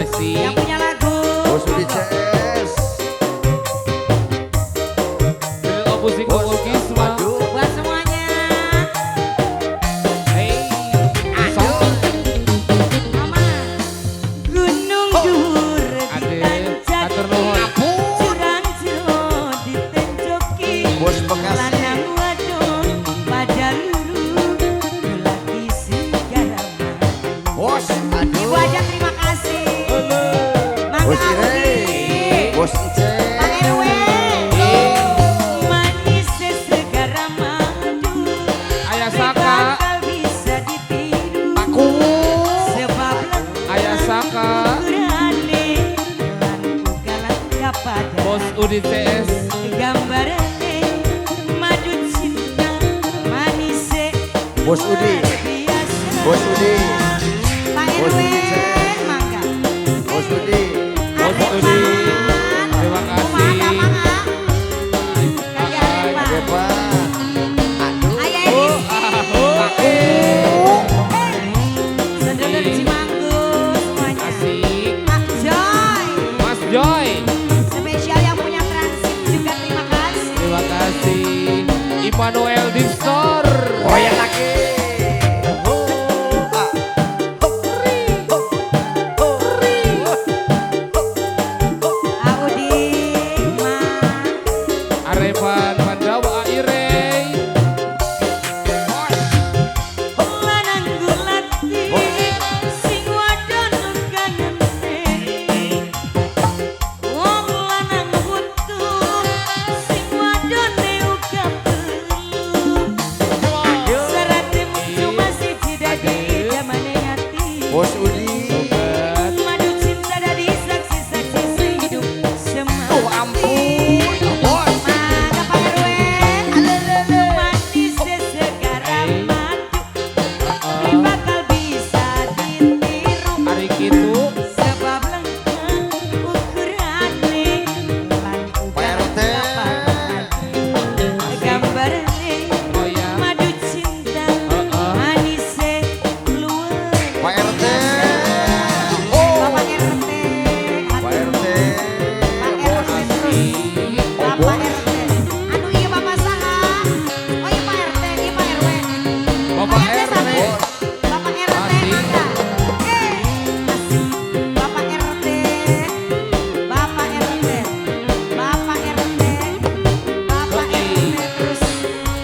kasih. Yang punya lagu. Bos Udi CS. Dengan opusik Bos Kisma. Aduh. Buat semuanya. Hey, Aduh. Mama. Gunung Dur Ade, ditancap. atur nuhun. Jurang Jero ditenjoki. Bos Bekasi. Lanang wadon pada lulu. Lelaki segala madu. Bos Ibu Aduh. aja terima kasih. Mangga Bos Adi. Ire. Bos Ice. Pak RW. Manis segara madu. Ayah Saka, Bakal bisa ditiru. Aku. Sebab Ayah Saka, berani lanku galang kapada Bos Udi CS. gambarane madu cinta manis Bos Udi. biasa. Bos Udi. Pak Bos RW Udi. mangga. Bos Udi. Bos Udi. Terima kasih. Depa. Aduh. Ayah Eris. Aku. Sedulur Cimanggu semuanya. Asik. Pak Joy. Mas Joy. Spesial yang punya transit juga terima kasih. Terima kasih. Immanuel Dixor. Oh ya lagi. Audi Ma. Arevan Pandawa Airey. Lanang gulati sing wadon kangente. Wong lanang butuh sing wadone uga perlu. Serate muncul masih tidak di zamane hati. Bos Udi. Sobat. Madu cinta dari saksi-saksi sehidup semati. Oh ampun. Bos. Mangga Pak RW. Manis segara madu. Bakal bisa ditiru. Hari itu Sebab lengkap ukurane lan Pak RT. gambarane oh ya. madu cinta Heeh. manis luar. Pak RT. Oh. Bapak RT. Pak RT. Pak RT terus. Bapak RT. Anu iya Bapak saha? Oh iya Pak RT, iya Pak RW. Bapak Ayah RT. desa, Bapak RT Asik. mangga. Asik. Bapak RT. Bapak RT. Bapak RT. Bapak RT terus.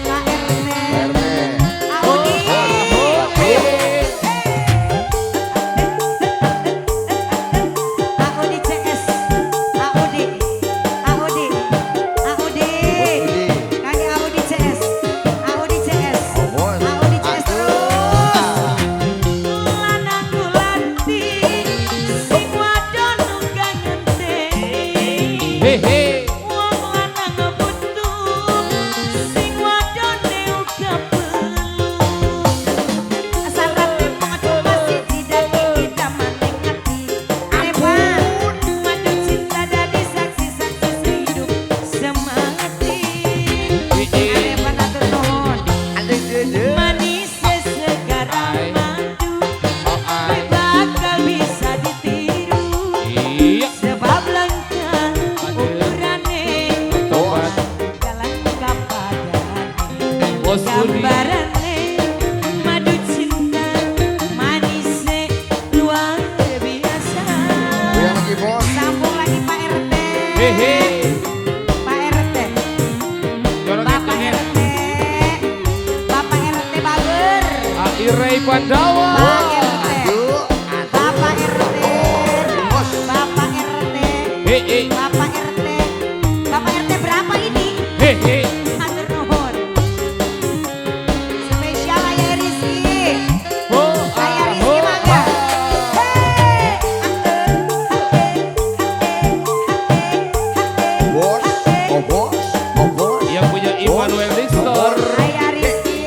Pak RT. Pak RT. Audi. Audi CS. Audi. Audi. Audi. Kaki Audi CS. Audi CS. Oh bos. Audi CS terus. Aduh. Lanang gulati sing wadon uga ngenteni. Hehe. Wong lanang butuh sing wadone uga perlu. Asal rate madu masih tidak kita maning ngerti. Arepan madu cinta dari saksi-saksi sehidup semati. Arepan atur nuhun. Aduh dede. Manis segara madu. Oh ay. Bakal bisa ditiru. Iya. Sebab lengkap ukurane Sobat. galang kapadane. Bos Udi. Gambarane madu cinta manis luar biasa. Goyang lagi bos. Sambung lagi Pak RT. Hehe. Pak RT. Jorok Bapak ngitungin. RT. Bapak RT Bager. Airey Pandawa. Pak RT. Aduh. Bapak RT. Bos. Bapak RT. Hehe. Bapak RT. Bapak RT berapa ini? Hehe. Hatur nuhun. Spesial Ayah Rizky. Oh, Ayah ah, Rizky oh, mangga. ah. Hei, Bos. Oh bos. Oh bos. Yang punya Immanuel Dixor. Ayah Rizky.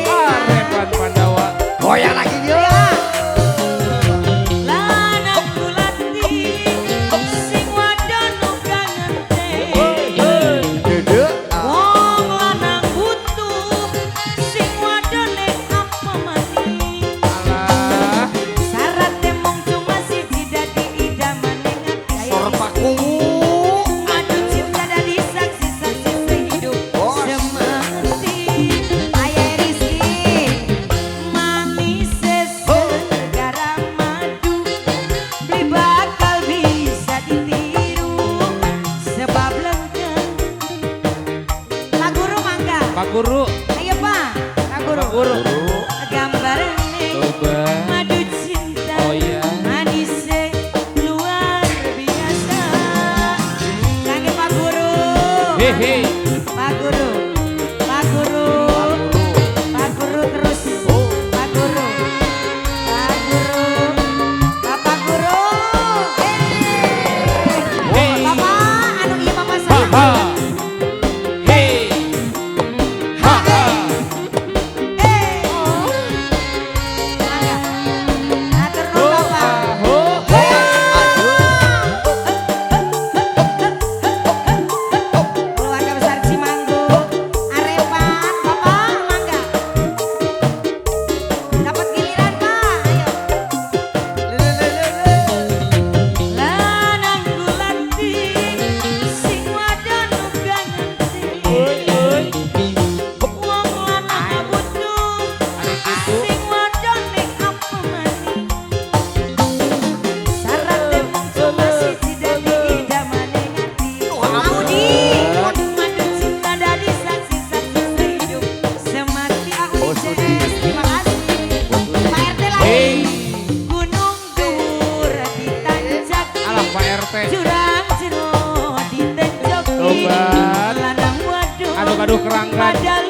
Arevan Pandawa. Goyang lagi dia. Lanang gulati sing wadon Hehe. Pak Guru, Pak Guru, Pak Guru terus, Pak Guru, Pak Guru, Bapak Guru, Bapak, anu iya Bapak Ha saya. ha. Hey. Ha ha. Mangga. Atur Ho nuhun Bapak. ho. Keluarga besar Cimanggu, Arepan, Bapak, mangga. Dapat giliran Pak, ayo. Lanang gulanti, sing wadon uga ngerti. Wong lanang butuh, sing wadon ning apa maning. Syarat demong cuma siji dadi idamane ngati. Audi, madu cinta dari saksi-saksi sehidup semati. Audi CS, terima kasih. Pak RT lagi. Hey. Gunung Dur di Tanjak, Alah Pak RT. jurang jero di Tanjak. Tobat. Lanang wadon Aduh-aduh keranggan. padahal